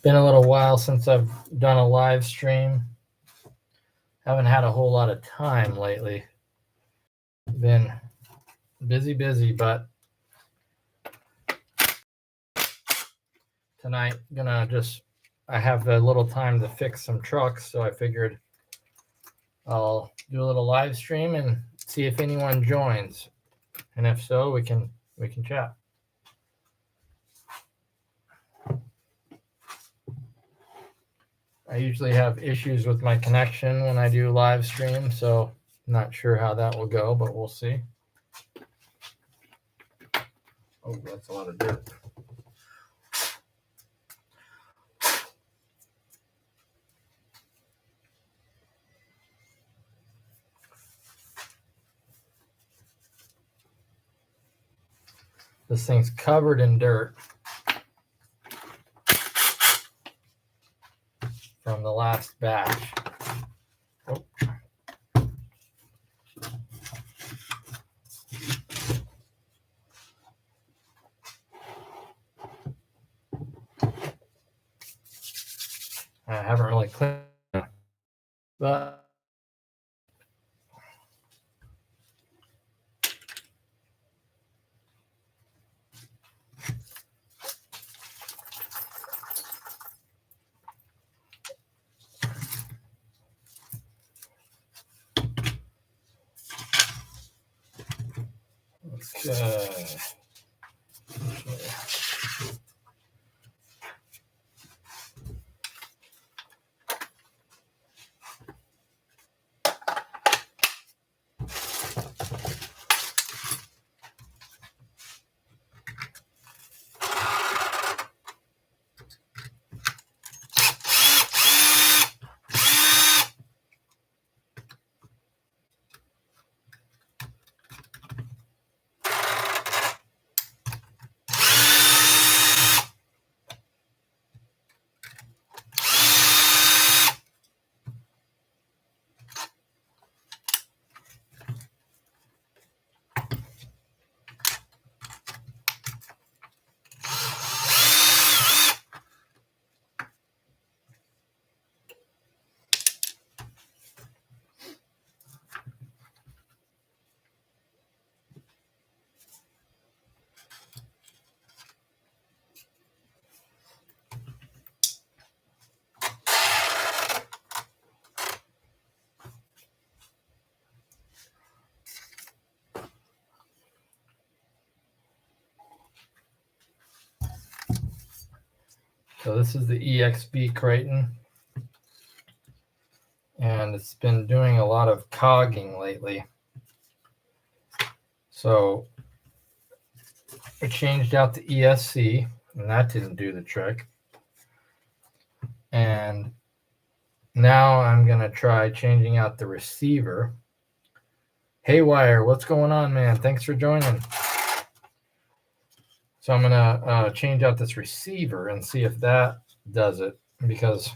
Been a little while since I've done a live stream. Haven't had a whole lot of time lately. Been busy, but tonight I have a little time to fix some trucks, so I figured I'll do a little live stream and see if anyone joins, and if so, we can chat. I usually have issues with my connection when I do live stream, so I'm not sure how that will go, but we'll see. Oh, that's a lot of dirt. This thing's covered in dirt from the last batch. Oh. I haven't really cleaned it, but okay. So this is the EXB Kraton, and it's been doing a lot of cogging lately. So I changed out the ESC, and that didn't do the trick. And now I'm going to try changing out the receiver. Haywire, what's going on, man? Thanks for joining. So I'm going to change out this receiver and see if that does it, because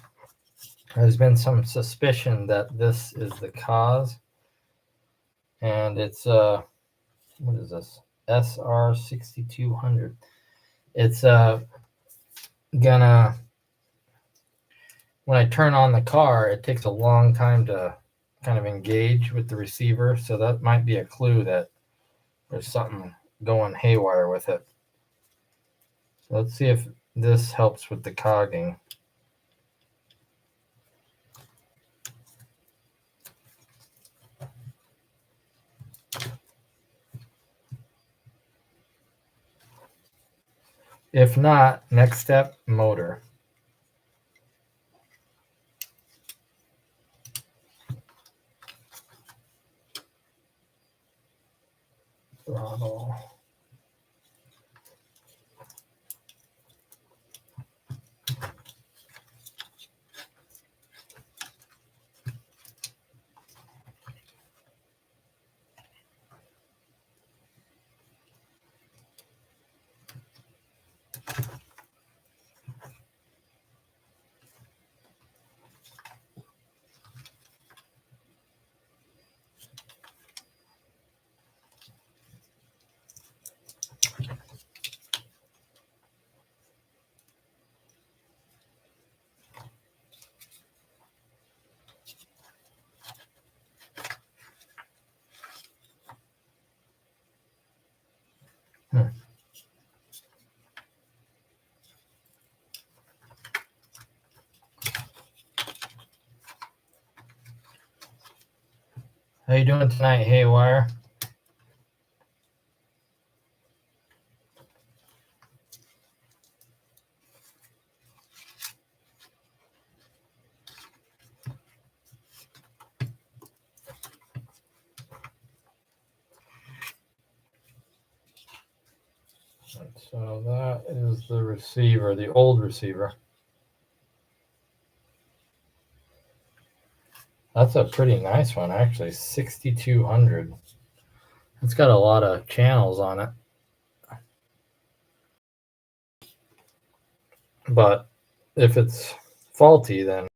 there's been some suspicion that this is the cause. And it's, what is this? SR6200. It's gonna, when I turn on the car, it takes a long time to kind of engage with the receiver. So that might be a clue that there's something going haywire with it. So let's see if this helps with the cogging. If not, next step, motor. Throttle. How you doing tonight, Haywire? So that is the receiver, the old receiver. That's a pretty nice one, actually. 6200. It's got a lot of channels on it. But if it's faulty, then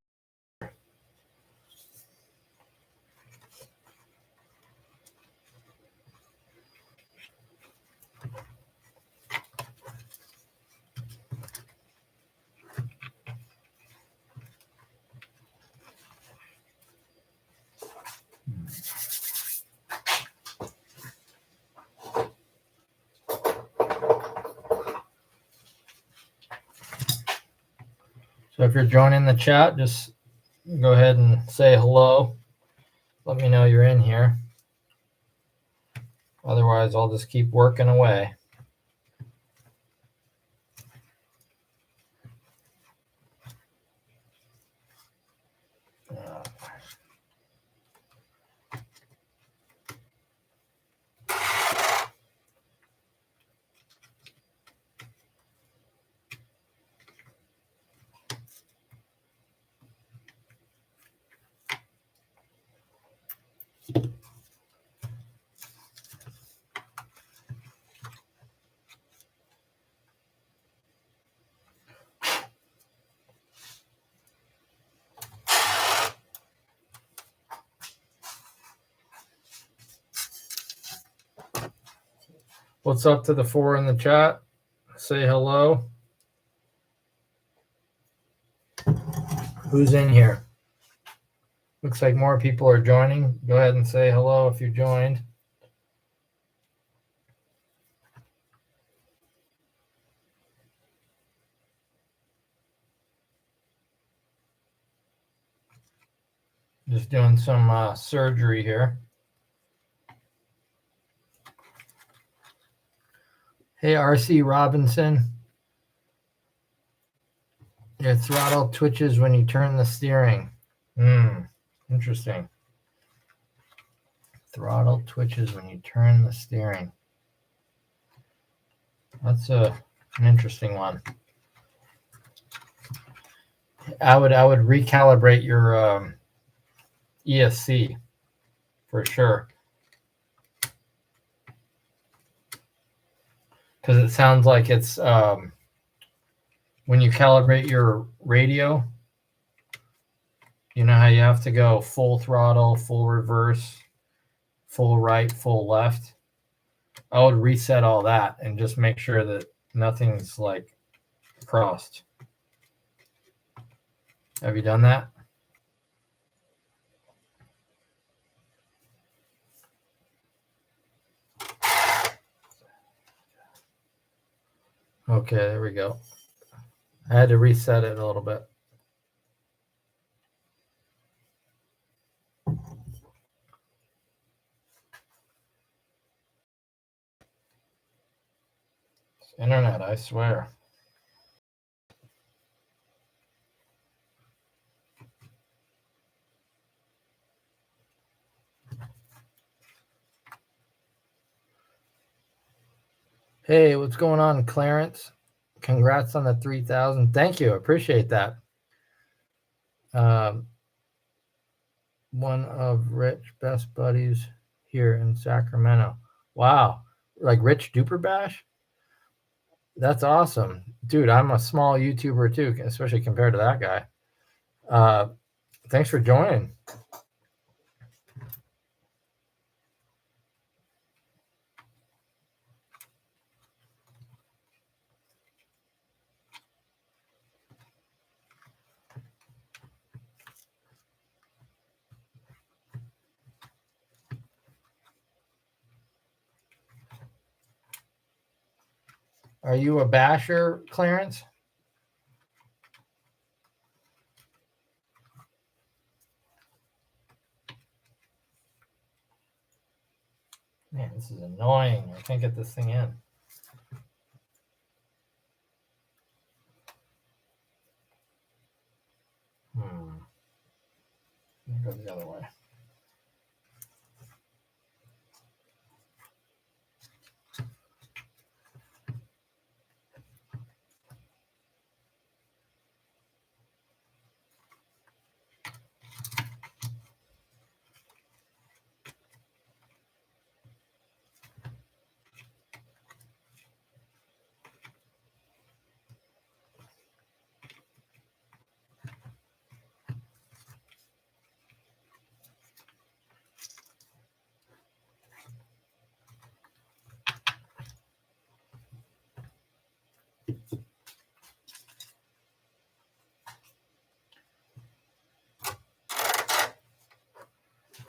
so if you're joining the chat, just go ahead and say hello. Let me know you're in here. Otherwise, I'll just keep working away. What's up to the 4 in the chat? Say hello. Who's in here? Looks like more people are joining. Go ahead and say hello if you joined. Just doing some surgery here. Hey, RC Robinson. Your throttle twitches when you turn the steering. Interesting. Throttle twitches when you turn the steering. That's an interesting one. I would recalibrate your ESC for sure, because it sounds like it's when you calibrate your radio, you know how you have to go full throttle, full reverse, full right, full left. I would reset all that and just make sure that nothing's like crossed. Have you done that? Okay, there we go. I had to reset it a little bit. It's internet, I swear. Hey, what's going on, Clarence? Congrats on the 3,000. Thank you. Appreciate that. One of Rich best buddies here in Sacramento. Wow. Like Rich Duperbash? That's awesome. Dude, I'm a small YouTuber too, especially compared to that guy. Thanks for joining. Are you a basher, Clarence? Man, this is annoying. I can't get this thing in. Go the other way.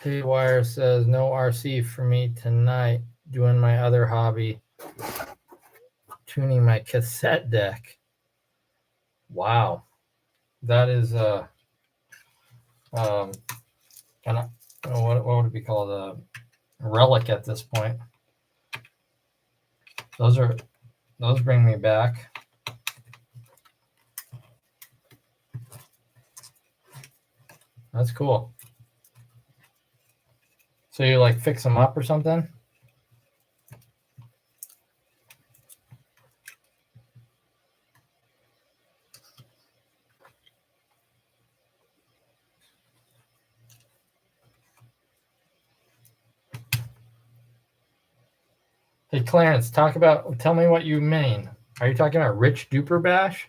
Haywire says no RC for me tonight. Doing my other hobby, tuning my cassette deck. Wow, that is what would it be called? A relic at this point. Those bring me back. That's cool. So you like fix them up or something? Hey Clarence, tell me what you mean. Are you talking about Rich Duper Bash?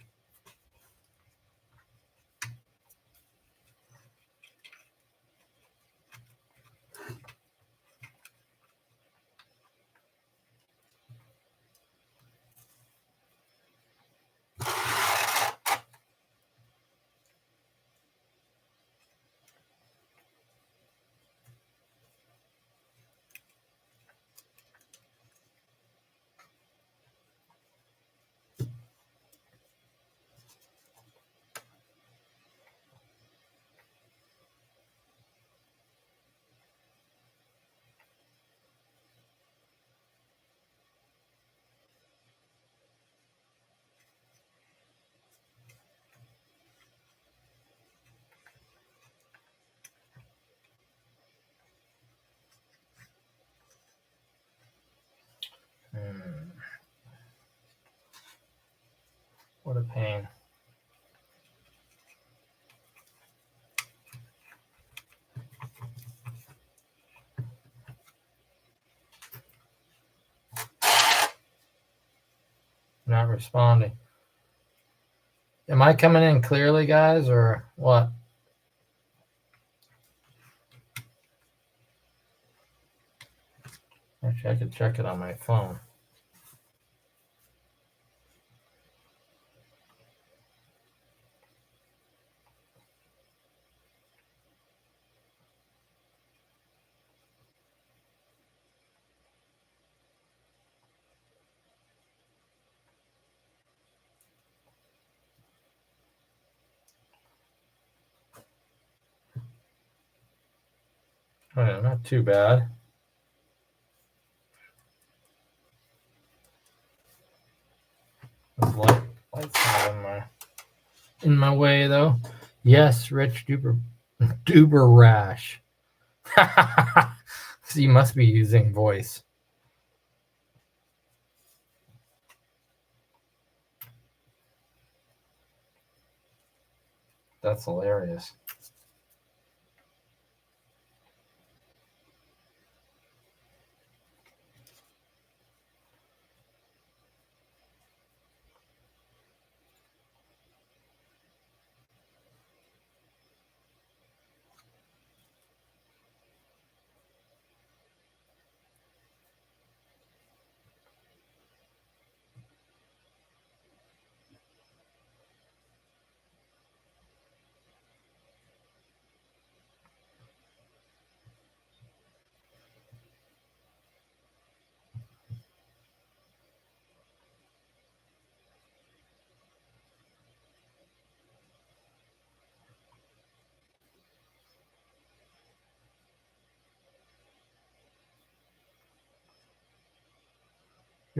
What a pain. Not responding. Am I coming in clearly, guys, or what? Actually, I could check it on my phone. Oh, yeah, not too bad. Light's not in my way though. Yes, Rich Duper Rash. So you must be using voice. That's hilarious.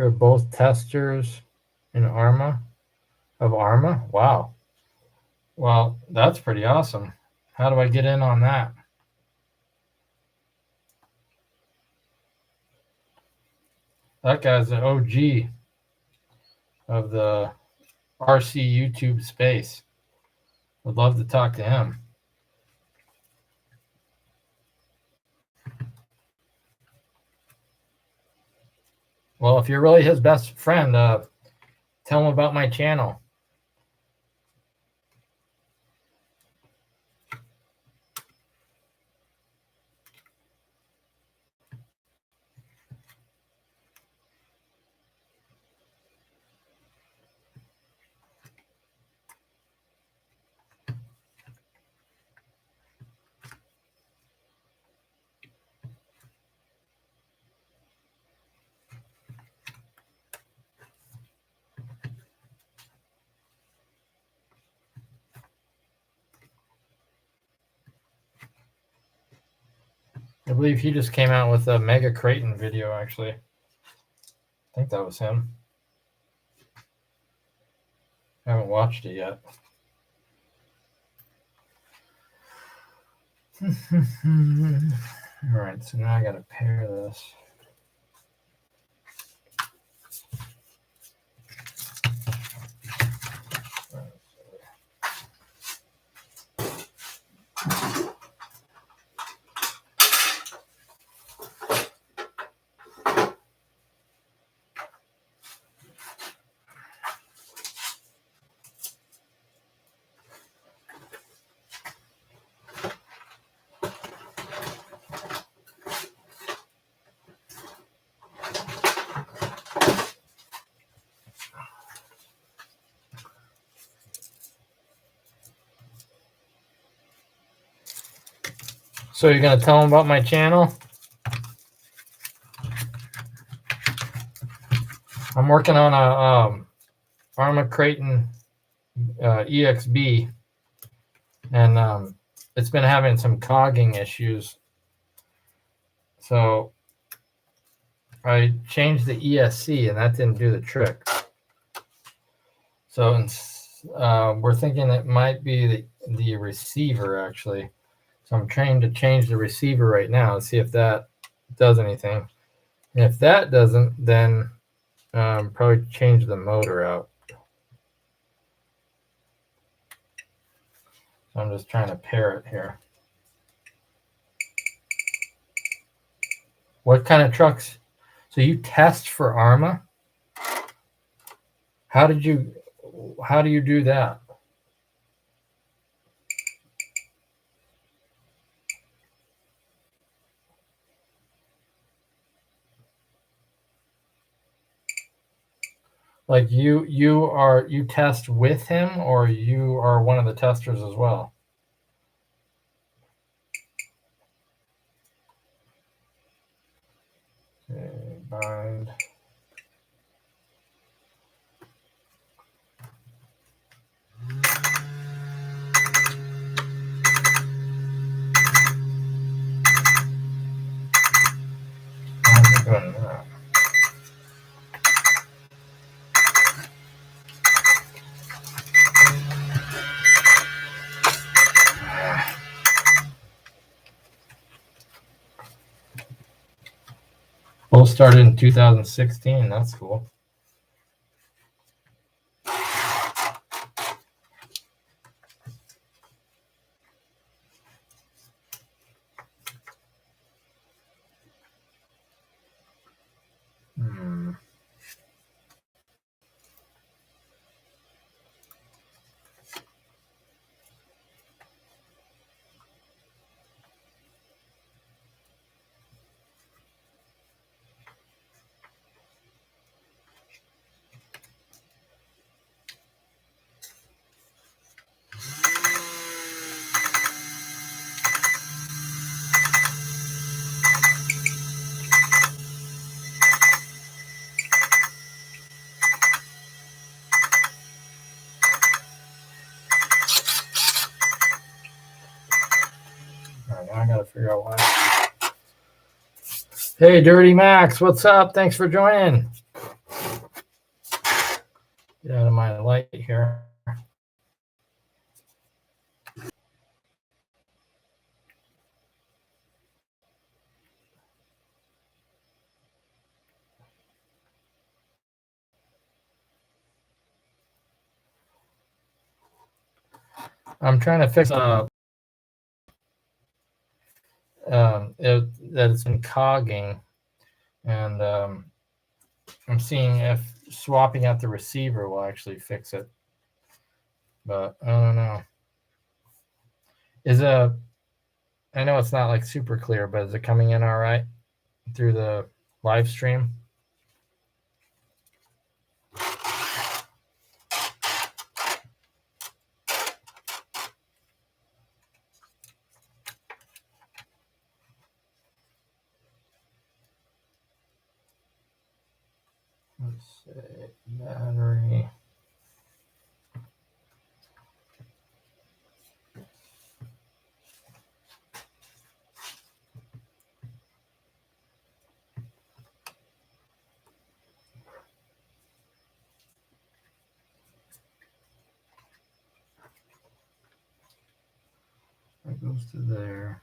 You're both testers in Arma of Arma? Wow. Well, that's pretty awesome. How do I get in on that? That guy's the OG of the RC YouTube space. Would love to talk to him. Well, if you're really his best friend, tell him about my channel. I believe he just came out with a Mega Creighton video, actually. I think that was him. I haven't watched it yet. All right, so now I got to pair this. So you're going to tell them about my channel? I'm working on a Arma Creighton EXB, and it's been having some cogging issues. So I changed the ESC, and that didn't do the trick. So we're thinking it might be the receiver, actually. So I'm trying to change the receiver right now and see if that does anything. And if that doesn't, then probably change the motor out. So I'm just trying to pair it here. What kind of trucks? So you test for Arma? How do you do that? Like you test with him, or you are one of the testers as well? Okay, bind. How's it doing that? Both started in 2016. That's cool. I gotta figure out why. Hey, Dirty Max, what's up? Thanks for joining. right here. I'm trying to fix that it's been cogging, and I'm seeing if swapping out the receiver will actually fix it, but I don't know. I know it's not like super clear, but is it coming in all right through the live stream? Let's see, battery. That goes to there.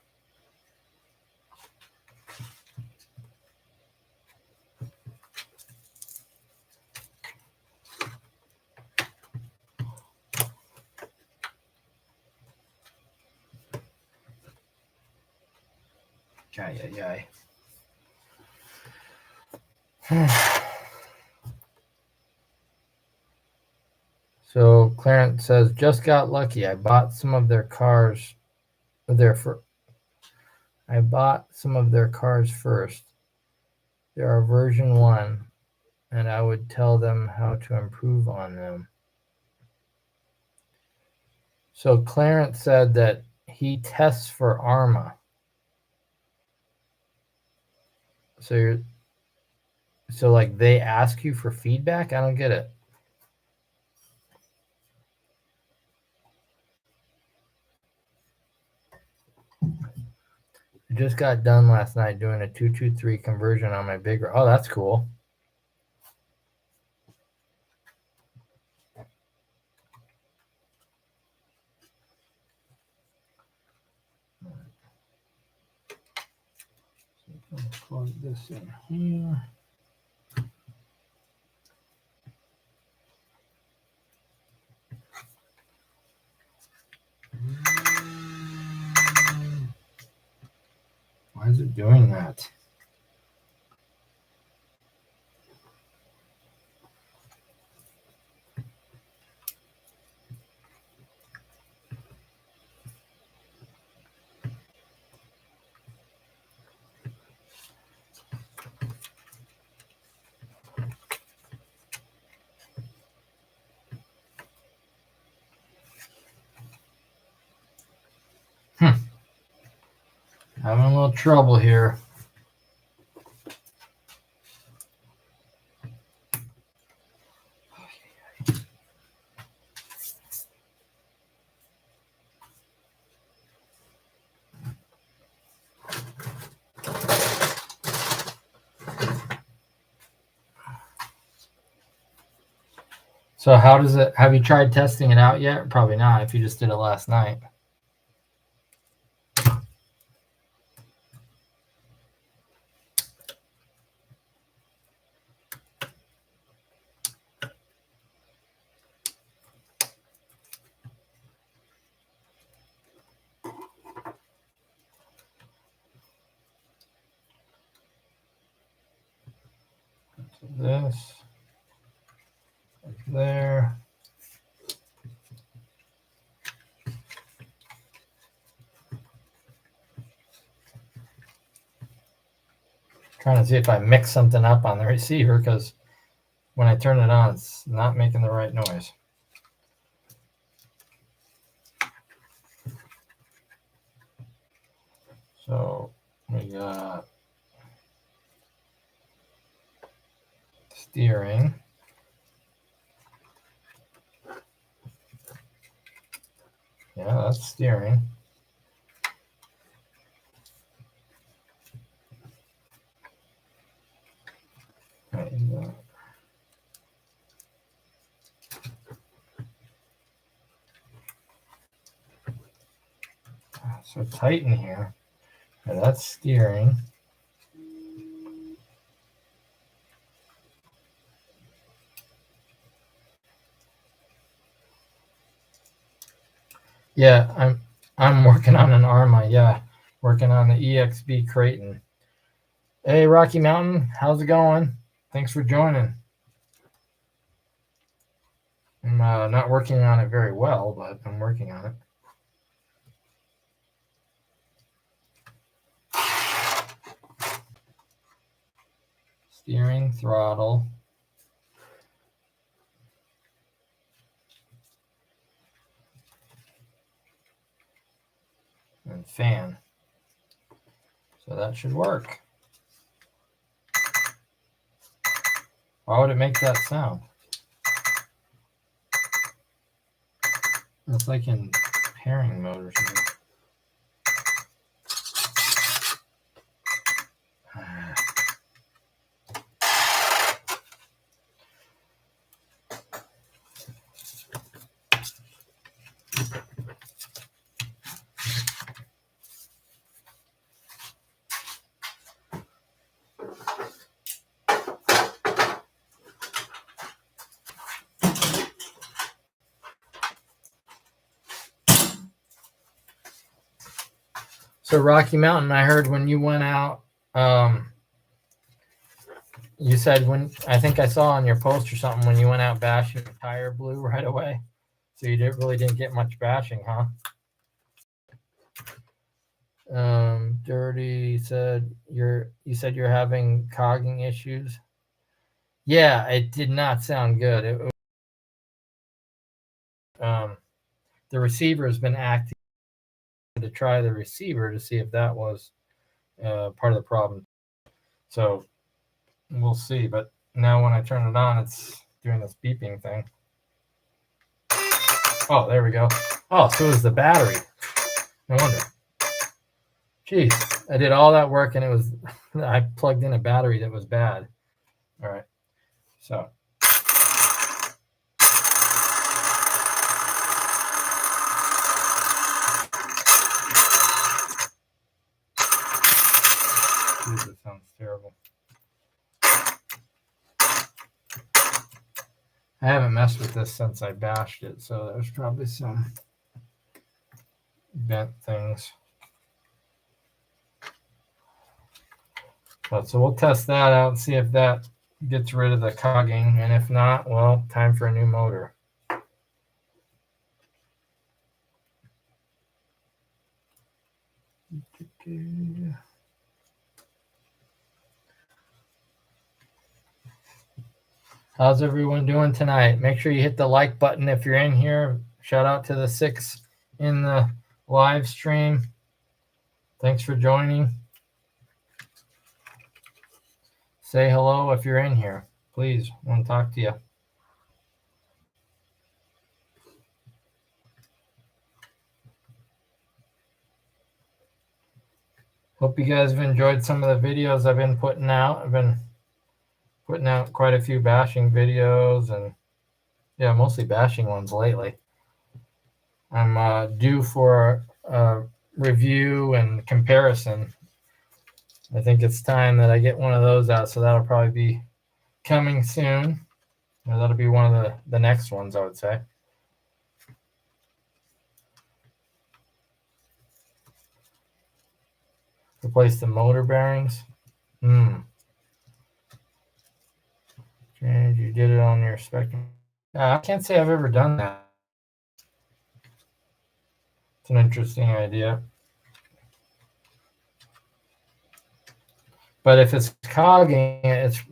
Yay. So Clarence says, just got lucky. I bought some of their cars first. They are version 1, and I would tell them how to improve on them. So Clarence said that he tests for ARMA. So like they ask you for feedback? I don't get it. I just got done last night doing a 223 conversion on my bigger. Oh, that's cool. Let's plug this in here. Why is it doing that? Having a little trouble here. So how does it, have you tried testing it out yet? Probably not if you just did it last night. This, there. Trying to see if I mix something up on the receiver, because when I turn it on, it's not making the right noise. So we got steering. Yeah, that's steering. so tighten here. Okay, that's steering. Yeah, I'm working on an Arma. Yeah, working on the EXB Creighton. Hey, Rocky Mountain, how's it going? Thanks for joining. I'm not working on it very well, but I'm working on it. Steering, throttle. And fan. So that should work. Why would it make that sound? It's like in pairing mode or something. So Rocky Mountain, I heard when you went out, you said I think I saw on your post or something when you went out bashing, the tire blew right away. So you really didn't get much bashing, huh? Dirty said you said you're having cogging issues. Yeah, it did not sound good. The receiver has been acting to try the receiver to see if that was part of the problem. So we'll see. But now when I turn it on, it's doing this beeping thing. Oh, there we go. Oh, so it was the battery. No wonder. Jeez, I did all that work and I plugged in a battery that was bad. All right. So. Jeez, that sounds terrible. I haven't messed with this since I bashed it, so there's probably some bent things. But so we'll test that out and see if that gets rid of the cogging, and if not, well, time for a new motor. How's everyone doing tonight? Make sure you hit the like button if you're in here. Shout out to the 6 in the live stream. Thanks for joining. Say hello if you're in here. Please, I want to talk to you. Hope you guys have enjoyed some of the videos I've been putting out. I've been putting out quite a few bashing videos and yeah, mostly bashing ones lately. I'm due for a review and comparison. I think it's time that I get one of those out, so that'll probably be coming soon. Or that'll be one of the next ones, I would say. Replace the motor bearings. Change, you did it on your Spectrum. I can't say I've ever done that. It's an interesting idea. But if it's cogging, it's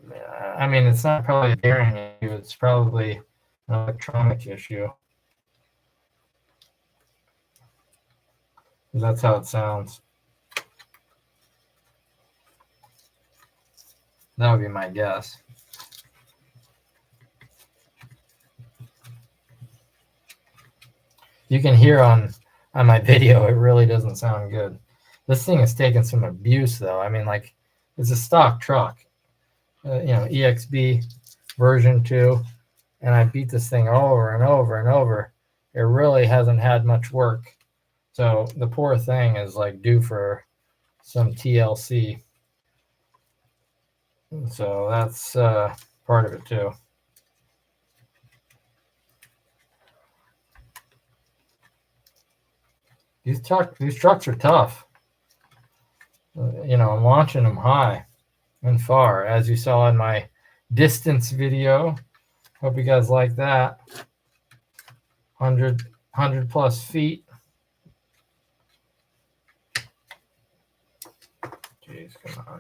not probably a bearing issue. It's probably an electronic issue. That's how it sounds. That would be my guess. You can hear on my video, it really doesn't sound good. This thing is taking some abuse, though. I mean, like, it's a stock truck, EXB version 2, and I beat this thing over and over and over. It really hasn't had much work. So the poor thing is like due for some TLC. So that's part of it too. These trucks are tough. I'm launching them high and far, as you saw in my distance video. Hope you guys like that. 100 plus feet. Jeez, come on.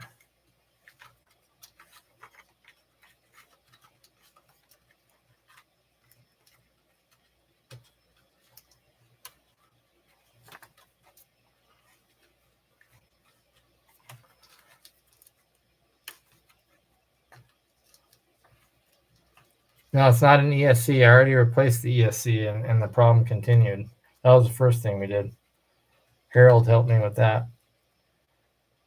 No, it's not an ESC. I already replaced the ESC, and the problem continued. That was the first thing we did. Harold helped me with that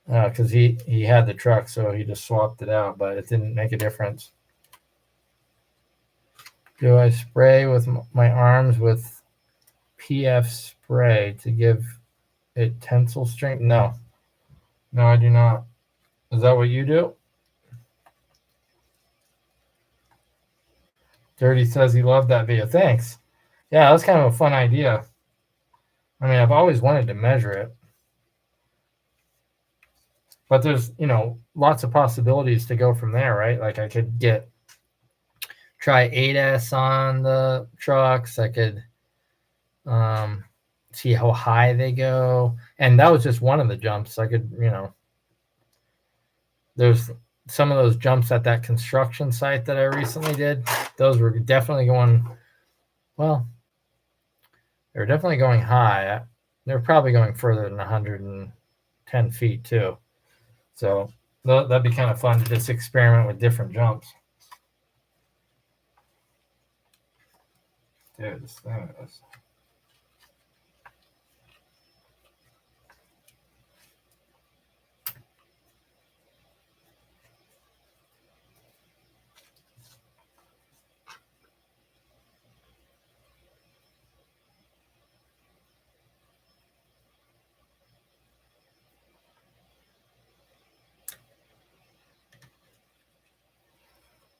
because he had the truck, so he just swapped it out, but it didn't make a difference. Do I spray with my arms with PF spray to give it tensile strength? No, I do not. Is that what you do? Dirty says he loved that video. Thanks. Yeah, that was kind of a fun idea. I mean, I've always wanted to measure it, but there's lots of possibilities to go from there, right? Like I could try ADAS on the trucks. I could see how high they go, and that was just one of the jumps. I could there's some of those jumps at that construction site that I recently did. Those were definitely going well. They're definitely going high. They're probably going further than 110 feet too. So that'd be kind of fun to just experiment with different jumps. Dude, this thing is.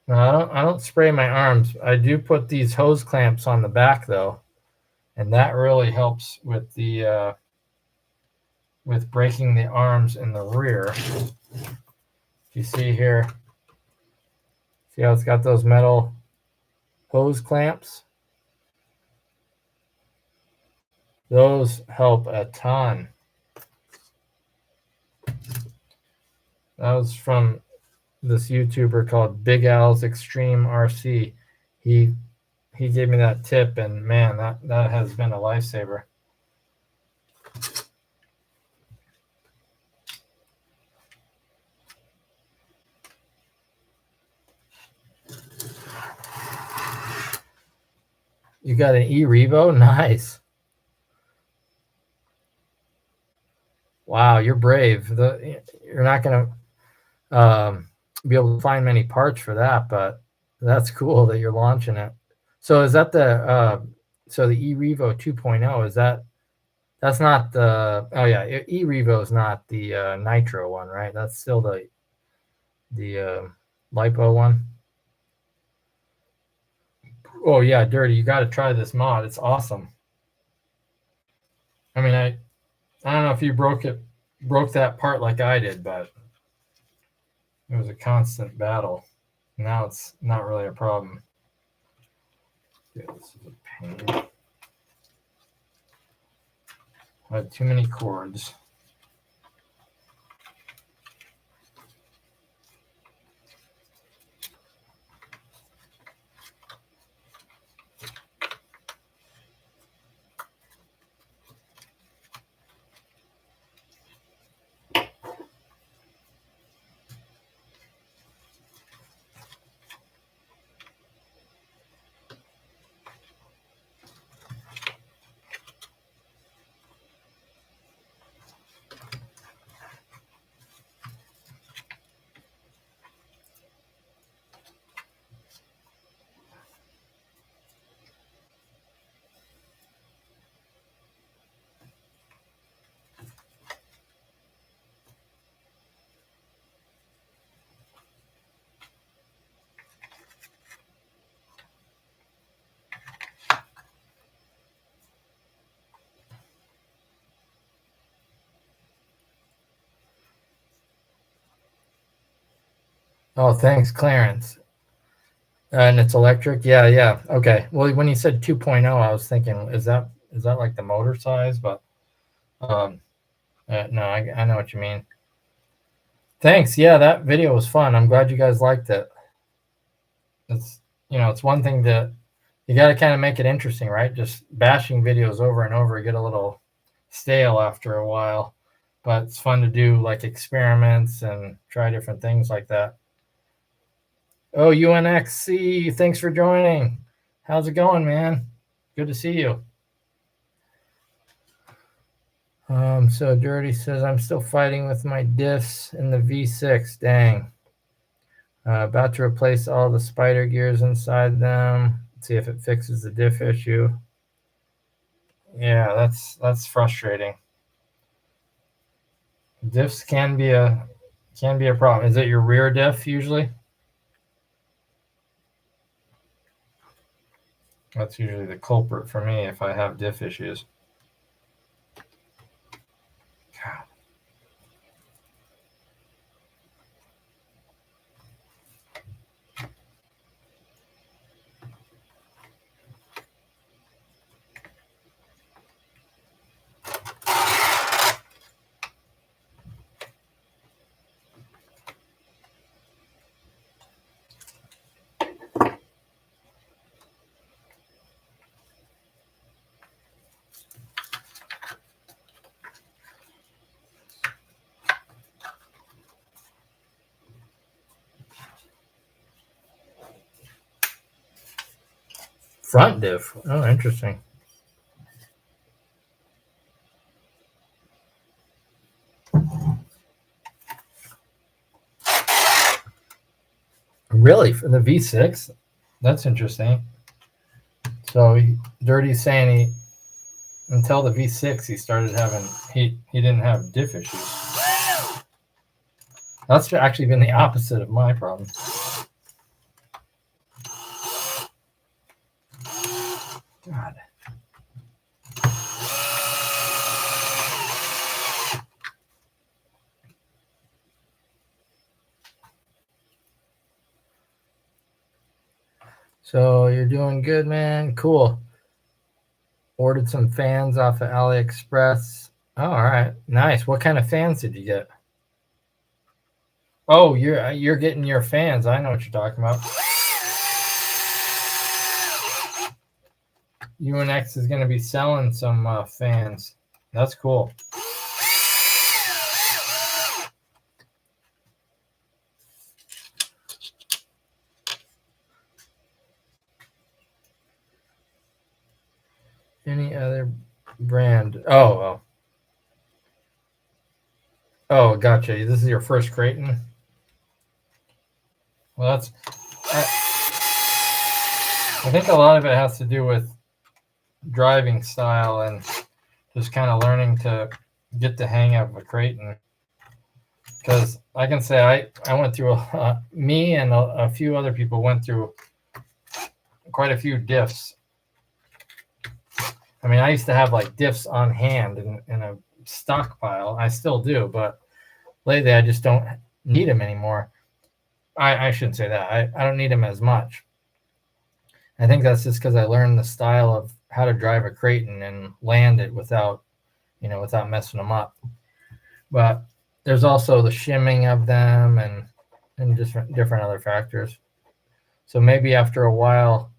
No, I don't spray my arms. I do put these hose clamps on the back though, and that really helps with the with breaking the arms in the rear. You see here, see how it's got those metal hose clamps? Those help a ton. That was from this YouTuber called Big Al's Extreme RC. He gave me that tip, and man, that has been a lifesaver. You got an E-Revo? Nice. Wow, you're brave. You're not going to be able to find many parts for that, but that's cool that you're launching it. So is that the E-Revo 2.0? Is that's not the E-Revo is not the Nitro one, right? That's still the LiPo one. Oh yeah, Dirty, you got to try this mod. It's awesome. I mean, I don't know if you broke that part like I did, but it was a constant battle. Now it's not really a problem. Yeah, this is a pain. I had too many cords. Oh, thanks, Clarence. And it's electric. Yeah, yeah. Okay. Well, when you said 2.0, I was thinking, is that like the motor size? But um, no, I know what you mean. Thanks. Yeah, that video was fun. I'm glad you guys liked it. It's it's one thing to you got to kind of make it interesting, right? Just bashing videos over and over get a little stale after a while, but it's fun to do like experiments and try different things like that. Oh, UNXC, thanks for joining. How's it going, man? Good to see you. So Dirty says I'm still fighting with my diffs in the V6. Dang. About to replace all the spider gears inside them. See if it fixes the diff issue. Yeah, that's frustrating. Diffs can be a problem. Is it your rear diff usually? That's usually the culprit for me if I have diff issues. God. Front diff. Oh, interesting. Really, for the V6? That's interesting. So Dirty's saying until the V6 he started having he didn't have diff issues. That's actually been the opposite of my problem. God. So you're doing good, man. Cool. Ordered some fans off of AliExpress. Oh, all right, nice. What kind of fans did you get? Oh, you're getting your fans. I know what you're talking about. UNX is going to be selling some fans. That's cool. Any other brand? Oh, gotcha. This is your first Creighton. Well, that's. I think a lot of it has to do with driving style and just kind of learning to get the hang of a Creighton. Because I can say I went through me and a few other people went through quite a few diffs. I mean, I used to have like diffs on hand in a stockpile. I still do, but lately I just don't need them anymore. I shouldn't say that. I don't need them as much. I think that's just because I learned the style of how to drive a Creighton and land it without messing them up. But there's also the shimming of them and different other factors. So maybe after a while,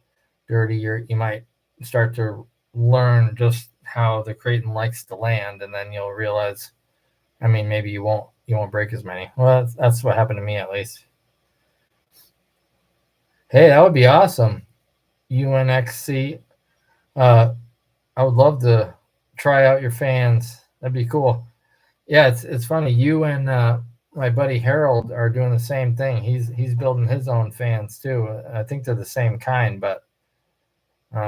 Dirty, you might start to learn just how the Creighton likes to land, and then you'll realize, I mean, maybe you won't break as many. Well, that's what happened to me at least. Hey, that would be awesome. UNXC. I would love to try out your fans. That'd be cool. Yeah, it's funny. You and my buddy Harold are doing the same thing. He's building his own fans too. I think they're the same kind, but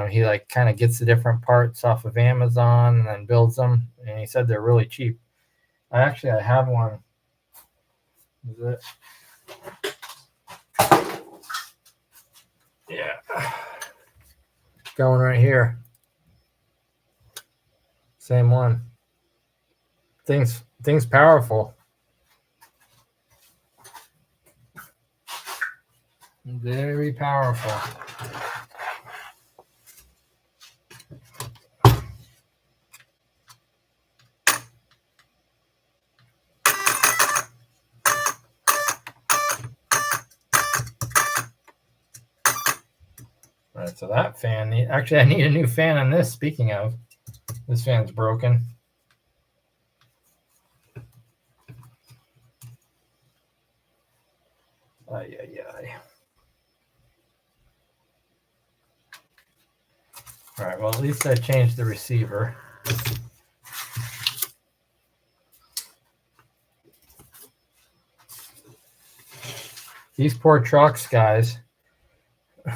he like kind of gets the different parts off of Amazon and then builds them. And he said they're really cheap. I have one. Is it? Yeah. Going right here. Same one. Things powerful. Very powerful. All right, so that fan, actually I need a new fan on this. Speaking of, this fan's broken. Ay, ay, ay. All right, well, at least I changed the receiver. These poor trucks, guys,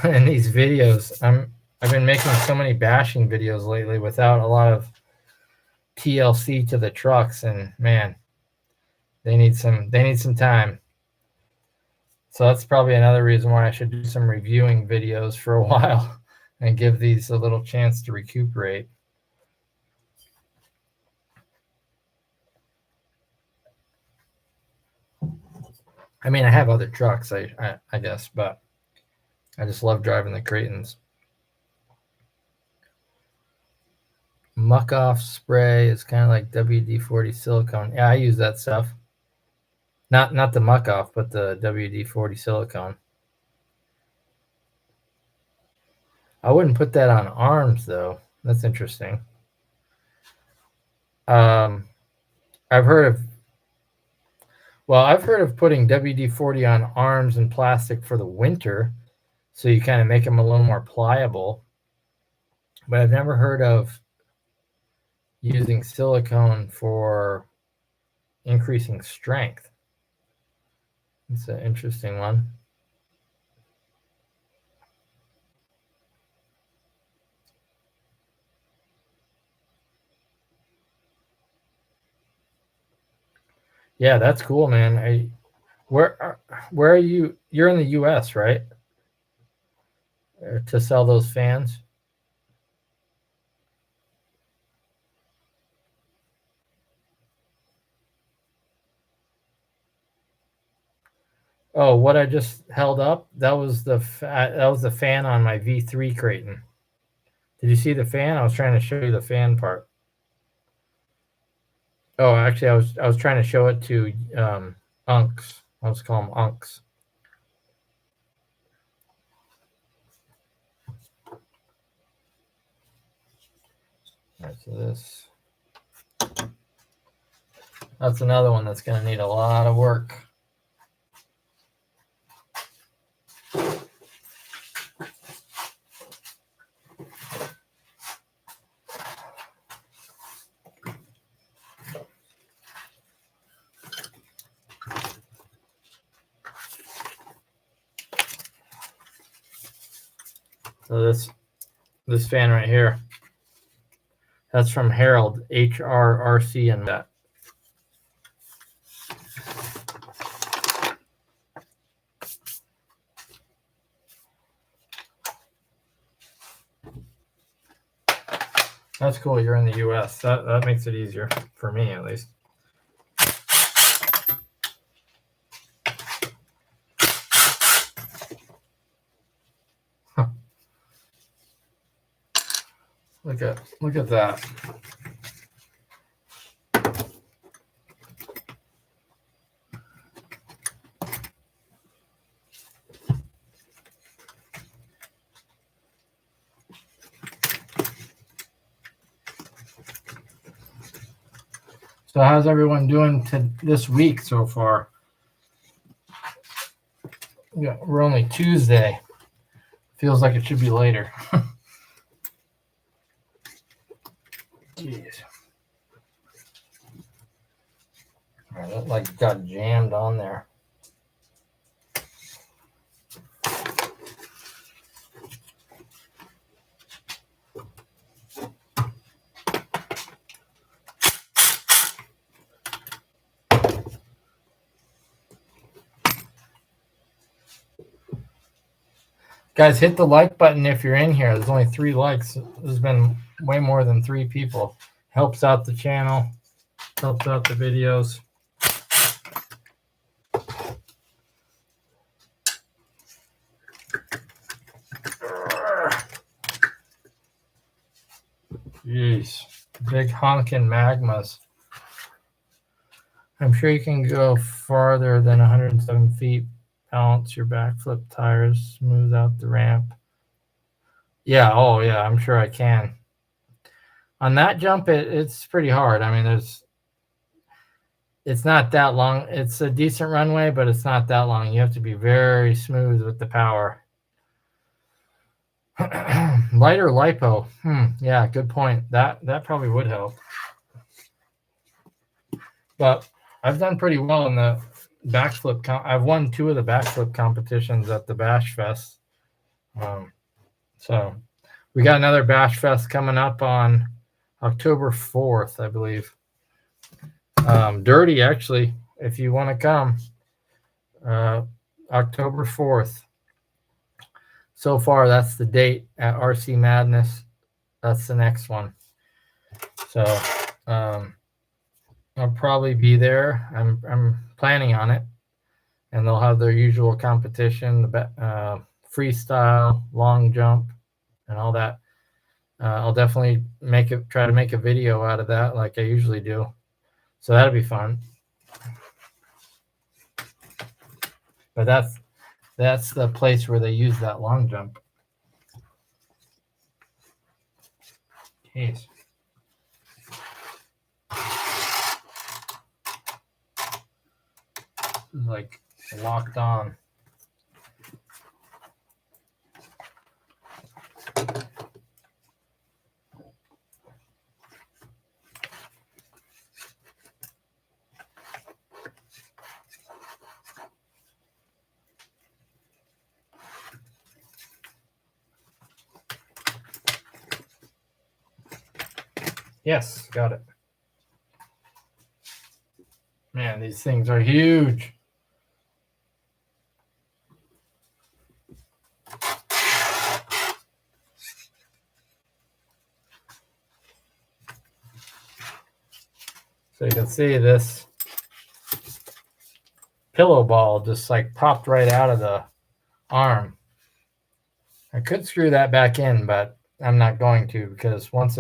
in these videos, I've been making so many bashing videos lately without a lot of TLC to the trucks, and man, they need some time. So that's probably another reason why I should do some reviewing videos for a while and give these a little chance to recuperate. I mean, I have other trucks, I guess, but I just love driving the Creightons. Muck off spray is kind of like WD-40 silicone. Yeah, I use that stuff. Not the muck off, but the WD-40 silicone. I wouldn't put that on arms though. That's interesting. I've heard of putting WD-40 on arms and plastic for the winter, so you kind of make them a little more pliable. But I've never heard of using silicone for increasing strength. It's an interesting one. Yeah, that's cool, man. Where are you? You're in the U.S., right? To sell those fans. Oh, what I just held up, that was the fan on my V3 Creighton. Did you see the fan? I was trying to show you the fan part. Oh, actually, I was trying to show it to Unks. I was calling them Unks. All right, so that's another one that's going to need a lot of work. So this fan right here, that's from Harold, HRRC, and that. That's cool. You're in the U.S. That makes it easier for me, at least. Look at that. So how's everyone doing this week so far? Yeah, we're only Tuesday. Feels like it should be later. Jeez. All right, that like got jammed on there. Guys, hit the like button if you're in here. There's only 3 likes. There's been way more than 3 people. Helps out the channel. Helps out the videos. big honking magmas. I'm sure you can go farther than 107 feet. Balance your backflip tires, smooth out the ramp. Yeah, oh yeah, I'm sure I can. On that jump, it's pretty hard. I mean, it's not that long. It's a decent runway, but it's not that long. You have to be very smooth with the power. Lighter lipo. Yeah, good point. That probably would help. But I've done pretty well in the backflip. I've won 2 of the backflip competitions at the Bash Fest. So we got another Bash Fest coming up on October 4th, I believe. Dirty, actually, if you want to come, October 4th. So far, that's the date at RC Madness. That's the next one. So I'll probably be there. I'm planning on it, and they'll have their usual competition, the freestyle, long jump, and all that. I'll definitely try to make a video out of that, like I usually do. So that'll be fun. But that's the place where they use that long jump. Jeez. This is like locked on. Yes, got it. Man, these things are huge. So you can see this pillow ball just like popped right out of the arm. I could screw that back in, but I'm not going to, because once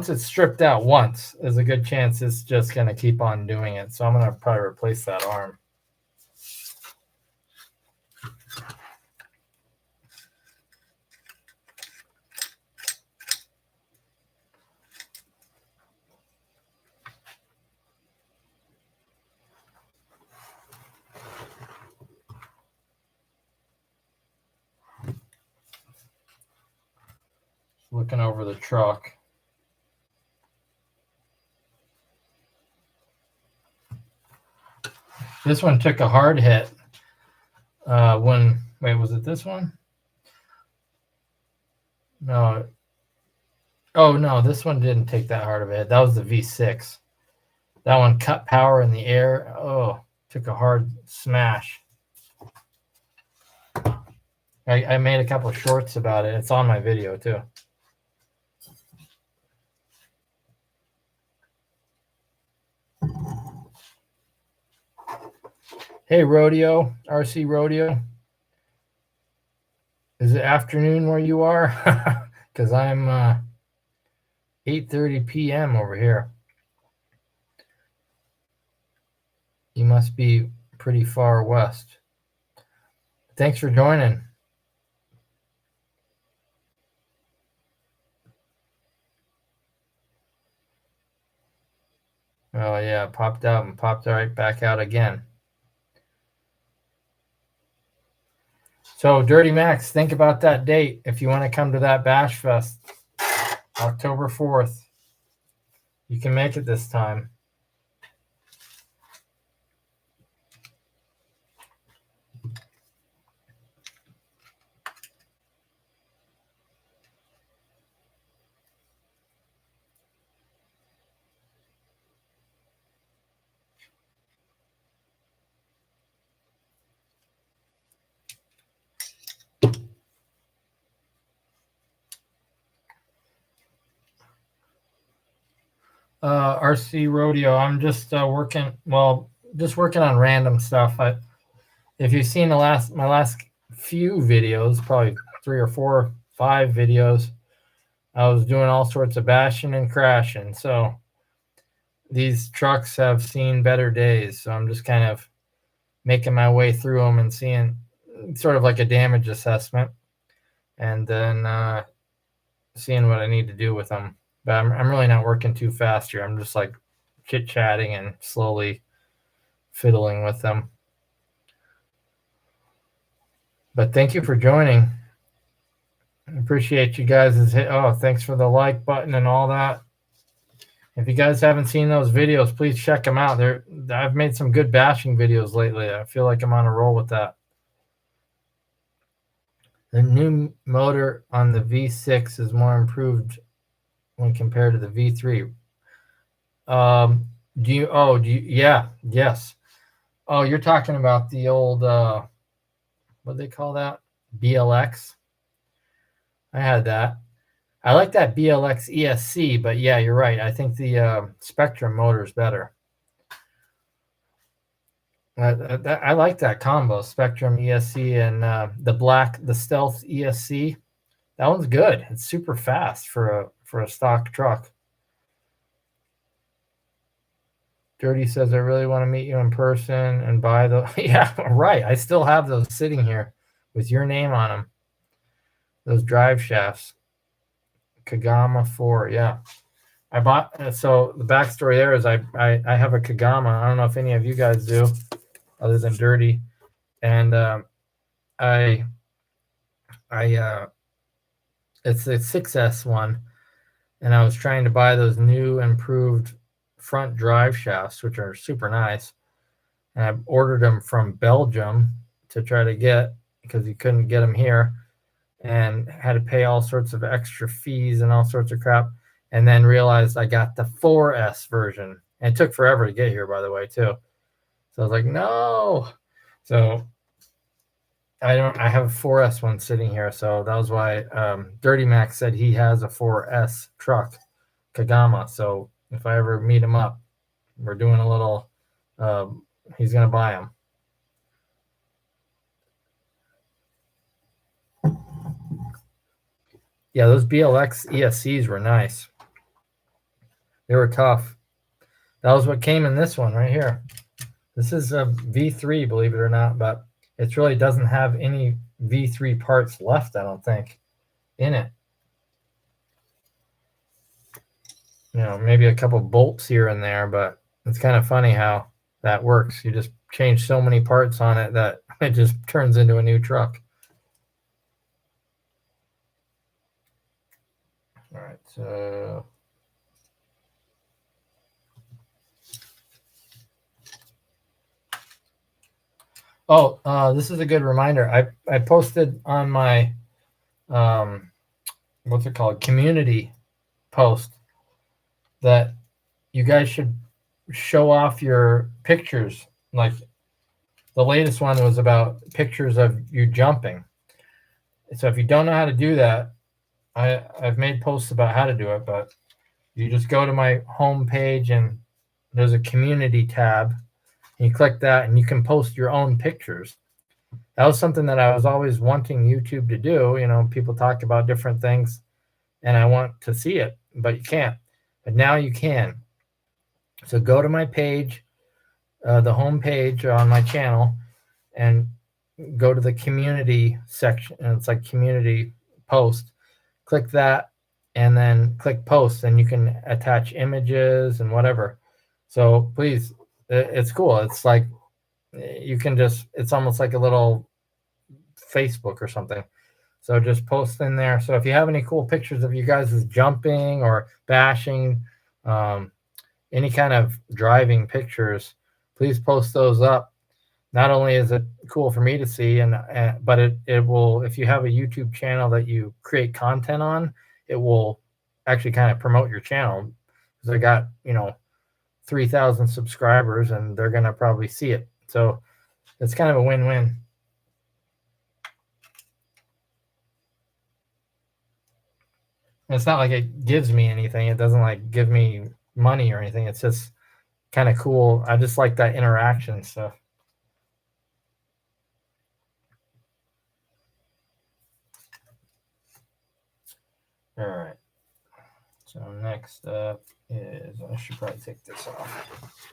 it's stripped out once, there's a good chance it's just going to keep on doing it. So I'm going to probably replace that arm. Looking over the truck. This one took a hard hit. Wait, was it this one? No. Oh, no, this one didn't take that hard of a hit. That was the V6. That one cut power in the air. Oh, took a hard smash. I made a couple of shorts about it. It's on my video, too. Hey, Rodeo, RC Rodeo. Is it afternoon where you are? Because I'm 8:30 p.m. over here. You must be pretty far west. Thanks for joining. Oh, yeah, popped out and popped right back out again. So, Dirty Max, think about that date if you want to come to that Bash Fest, October 4th. You can make it this time. RC Rodeo, I'm just working on random stuff. If you've seen my last few videos, probably 3 or 4, 5 videos, I was doing all sorts of bashing and crashing. So these trucks have seen better days. So I'm just kind of making my way through them and seeing sort of like a damage assessment, and then seeing what I need to do with them. But I'm really not working too fast here. I'm just like chit chatting and slowly fiddling with them. But thank you for joining. I appreciate you guys. Oh, thanks for the like button and all that. If you guys haven't seen those videos, please check them out. I've made some good bashing videos lately. I feel like I'm on a roll with that. The new motor on the V6 is more improved when compared to the V3. Yes. Oh, you're talking about the old, what do they call that? BLX. I had that. I like that BLX ESC, but yeah, you're right. I think the Spectrum motor is better. I like that combo, Spectrum ESC and the Stealth ESC. That one's good. It's super fast for a stock truck. Dirty says, I really want to meet you in person and buy the. Yeah, right. I still have those sitting here with your name on them. Those drive shafts. Kagama 4. Yeah. I bought. So the backstory there is I have a Kagama. I don't know if any of you guys do, other than Dirty. And it's the 6S one. And I was trying to buy those new improved front drive shafts, which are super nice. And I ordered them from Belgium to try to get, because you couldn't get them here, and had to pay all sorts of extra fees and all sorts of crap. And then realized I got the 4S version. And it took forever to get here, by the way, too. So I was like, no. So I have a 4S one sitting here. So that was why Dirty Mac said he has a 4S truck, Kagama. So if I ever meet him up, we're doing a little, he's going to buy them. Yeah, those BLX ESCs were nice. They were tough. That was what came in this one right here. This is a V3, believe it or not, but it really doesn't have any V3 parts left, I don't think, in it. You know, maybe a couple bolts here and there, but it's kind of funny how that works. You just change so many parts on it that it just turns into a new truck. All right, so this is a good reminder. I posted on my what's it called, community post, that you guys should show off your pictures. Like the latest one was about pictures of you jumping. So if you don't know how to do that, I've made posts about how to do it, but you just go to my home page and there's a community tab. And you click that and you can post your own pictures. That was something that I was always wanting YouTube to do. You know, people talk about different things and I want to see it, but you can't. But now you can. So go to my page, the home page on my channel, and go to the community section. And it's like community post. Click that and then click post, and you can attach images and whatever. So please, it's cool. It's like you can just, it's almost like a little Facebook or something. So just post in there. So if you have any cool pictures of you guys jumping or bashing, any kind of driving pictures, please post those up. Not only is it cool for me to see, but it will, if you have a YouTube channel that you create content on, it will actually kind of promote your channel, because I got, 3,000 subscribers and they're going to probably see it. So it's kind of a win-win. It's not like it gives me anything. It doesn't like give me money or anything. It's just kind of cool. I just like that interaction stuff. All right. So next up is, I should probably take this off.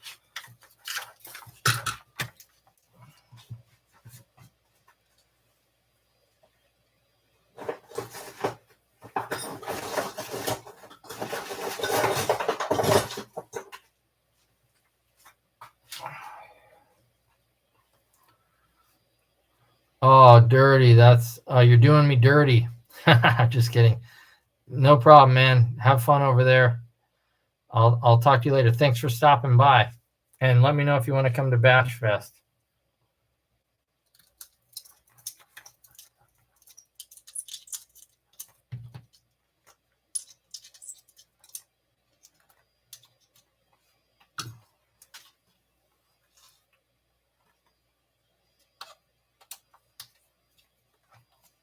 Oh, dirty. That's you're doing me dirty. Just kidding. No problem, man. Have fun over there. I'll talk to you later. Thanks for stopping by, and let me know if you want to come to Bash Fest.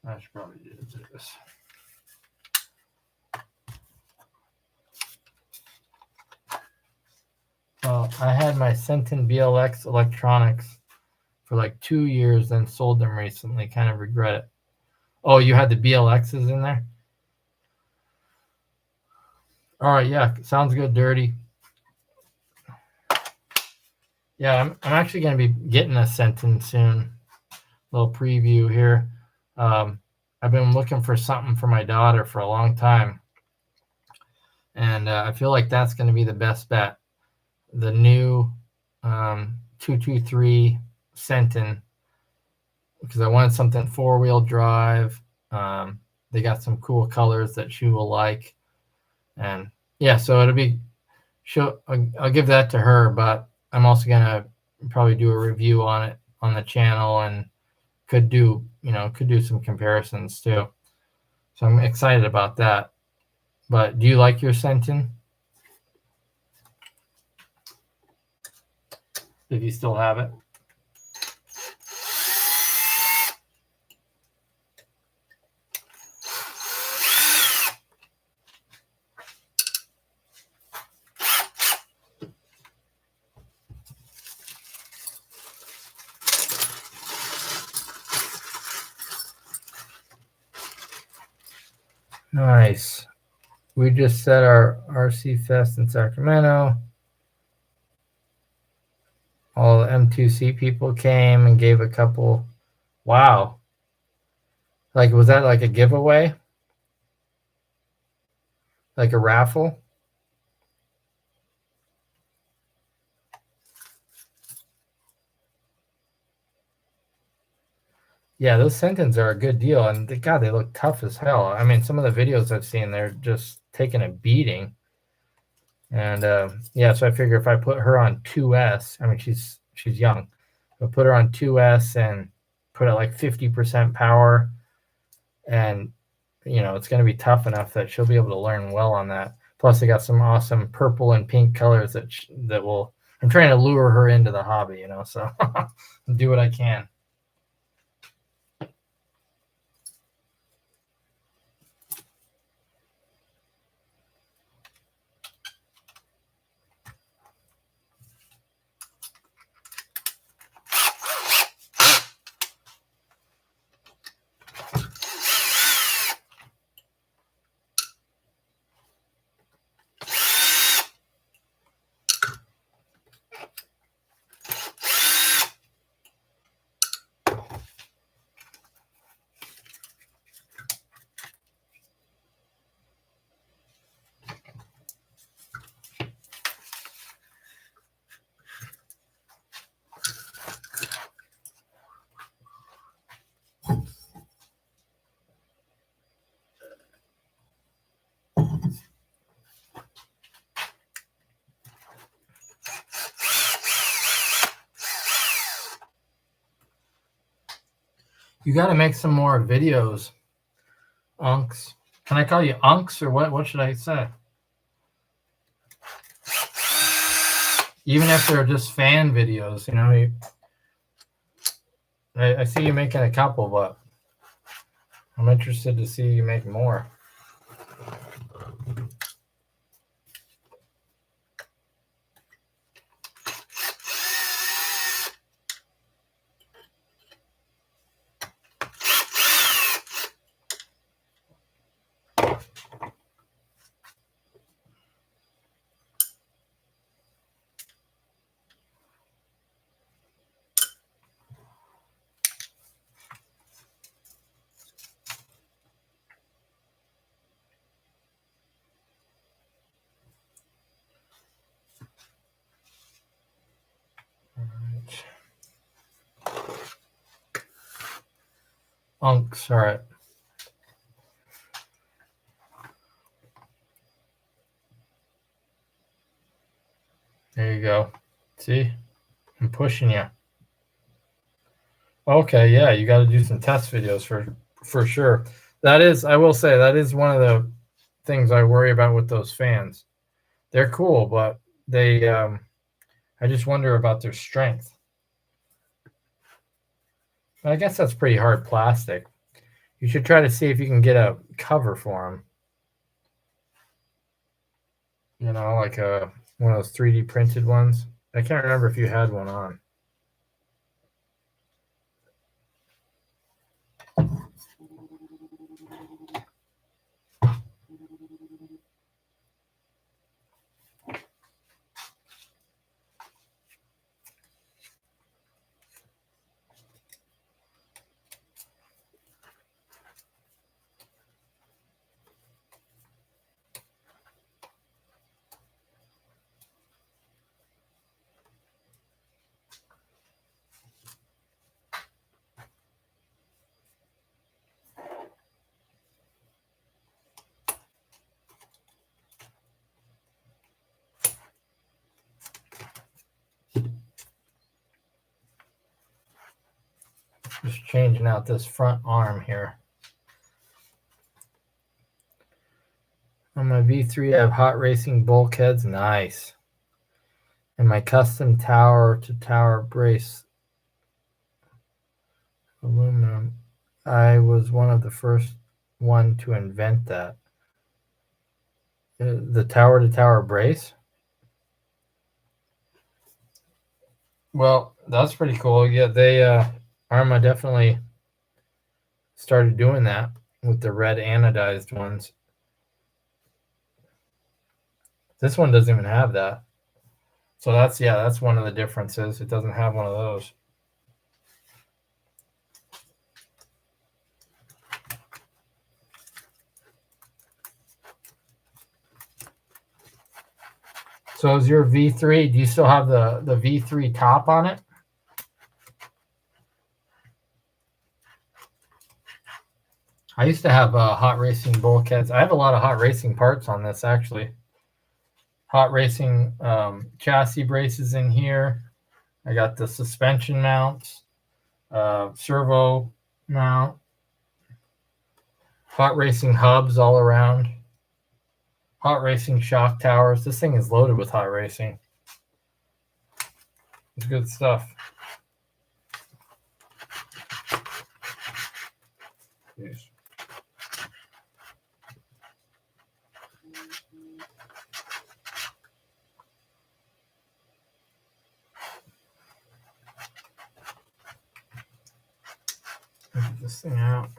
I should probably do this. Well, I had my Centon BLX electronics for like 2 years, then sold them recently. Kind of regret it. Oh, you had the BLXs in there? All right, yeah, sounds good, Dirty. Yeah, I'm actually going to be getting a Centon soon. Little preview here. I've been looking for something for my daughter for a long time, and I feel like that's going to be the best bet. The new 223 Centon, because I wanted something 4-wheel drive. They got some cool colors that she will like, and yeah, so it'll be. I'll give that to her, but I'm also gonna probably do a review on it on the channel, and could do some comparisons too. So I'm excited about that. But do you like your Centon? If you still have it? Nice. We just set our RC Fest in Sacramento. All the M2C people came and gave a couple. Wow. Like, was that like a giveaway? Like a raffle? Yeah, those Centons are a good deal, and God, they look tough as hell. I mean, some of the videos I've seen, they're just taking a beating. And yeah, so I figure if I put her on 2S, I mean, she's young, but put her on 2S and put it like 50% power, and it's going to be tough enough that she'll be able to learn well on that. Plus, they got some awesome purple and pink colors that will. I'm trying to lure her into the hobby, so do what I can. You got to make some more videos, Unks. Can I call you Unks, or what? What should I say? Even if they're just fan videos, I see you making a couple, but I'm interested to see you make more. Unks. All right. There you go. See? I'm pushing you. Okay, yeah, you got to do some test videos for sure. That is, I will say, that is one of the things I worry about with those fans. They're cool, but they, I just wonder about their strength. I guess that's pretty hard plastic. You should try to see if you can get a cover for them. You know, like one of those 3D printed ones. I can't remember if you had one on. Just changing out this front arm here. On my V3, I have hot racing bulkheads. Nice. And my custom tower to tower brace aluminum. I was one of the first one to invent that. The tower to tower brace. Well, that's pretty cool. Yeah, they Arrma definitely started doing that with the red anodized ones. This one doesn't even have that. So that's one of the differences. It doesn't have one of those. So is your V3, do you still have the V3 top on it? I used to have hot racing bulkheads. I have a lot of hot racing parts on this, actually. Hot racing chassis braces in here. I got the suspension mounts, servo mount, hot racing hubs all around, hot racing shock towers. This thing is loaded with hot racing. It's good stuff. Jeez. Get this thing out.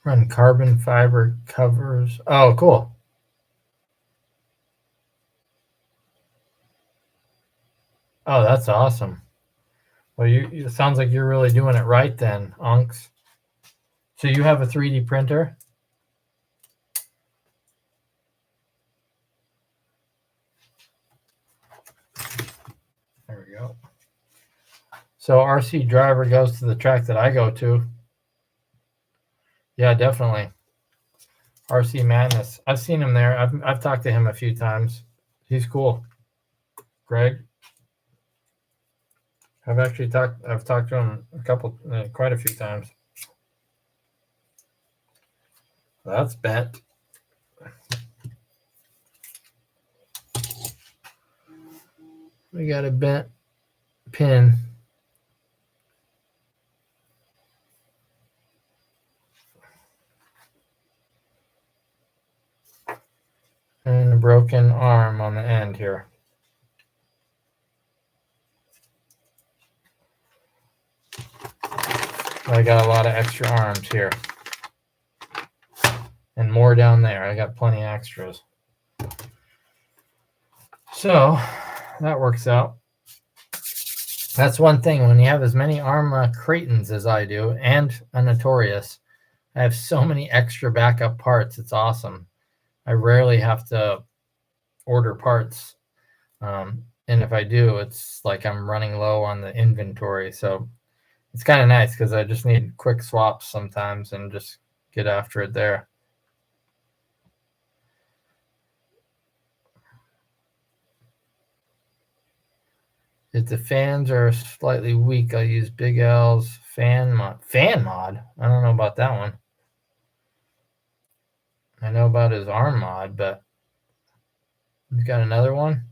Run carbon fiber covers. Oh, cool. Oh, that's awesome. Well, it sounds like you're really doing it right then, Unks. So you have a 3D printer? There we go. So RC Driver goes to the track that I go to. Yeah, definitely. RC Madness. I've seen him there. I've talked to him a few times. He's cool. Greg. I've talked to him quite a few times. That's bent. We got a bent pin. And a broken arm on the end here. I got a lot of extra arms here. and more down there. I got plenty of extras. So that works out. That's one thing. When you have as many Arma Cretans as I do, and a Notorious, I have so many extra backup parts. It's awesome. I rarely have to order parts. And if I do, it's like I'm running low on the inventory. So it's kind of nice because I just need quick swaps sometimes and just get after it there. If the fans are slightly weak, I'll use Big L's fan mod. Fan mod? I don't know about that one. I know about his arm mod, but he's got another one.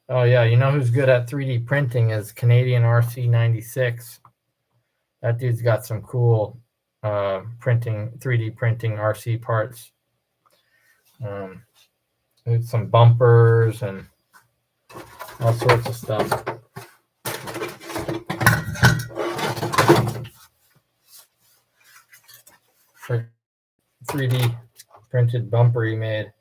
Oh yeah, you know who's good at 3D printing is Canadian RC96. That dude's got some cool 3D printing RC parts. Some bumpers and all sorts of stuff. 3D printed bumper he made.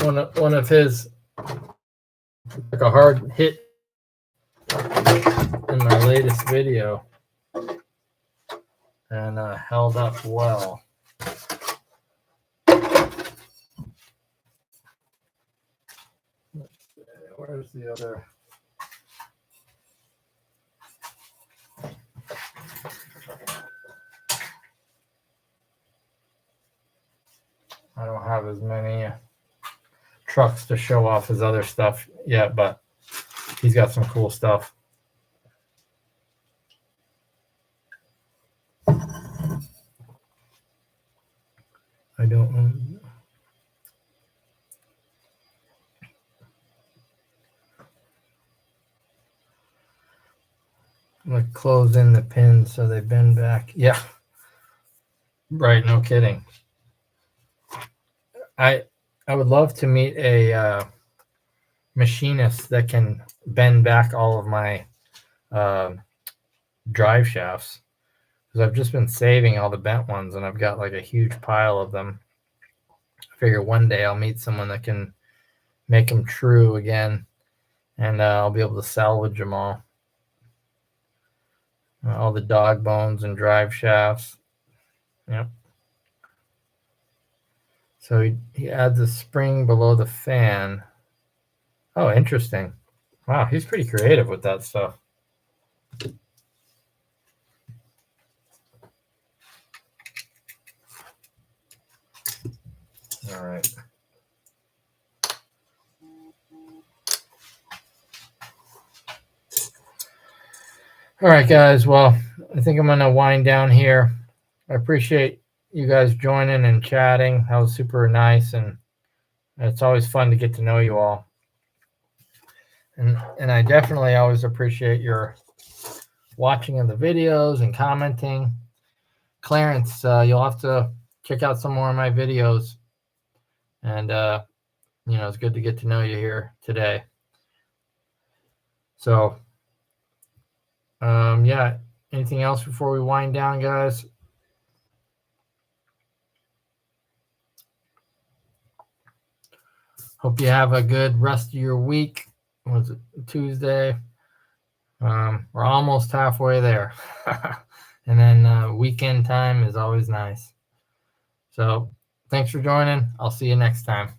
One of his, like a hard hit in my latest video, and held up well. Where's the other? I don't have as many trucks to show off his other stuff yet, but he's got some cool stuff. I don't know. I'm gonna close in the pins so they bend back. Yeah. Right, no kidding. I would love to meet a machinist that can bend back all of my drive shafts, because I've just been saving all the bent ones and I've got like a huge pile of them. I figure one day I'll meet someone that can make them true again, and I'll be able to salvage them all. All the dog bones and drive shafts. Yep. So he adds a spring below the fan. Oh, interesting. Wow, he's pretty creative with that stuff. All right. All right, guys. Well, I think I'm going to wind down here. I appreciate you guys joining and chatting. That was super nice, and it's always fun to get to know you all. And I definitely always appreciate your watching of the videos and commenting. Clarence, you'll have to check out some more of my videos. And, it's good to get to know you here today. So, yeah, anything else before we wind down, guys? Hope you have a good rest of your week. Was it Tuesday? We're almost halfway there. And then weekend time is always nice. So thanks for joining. I'll see you next time.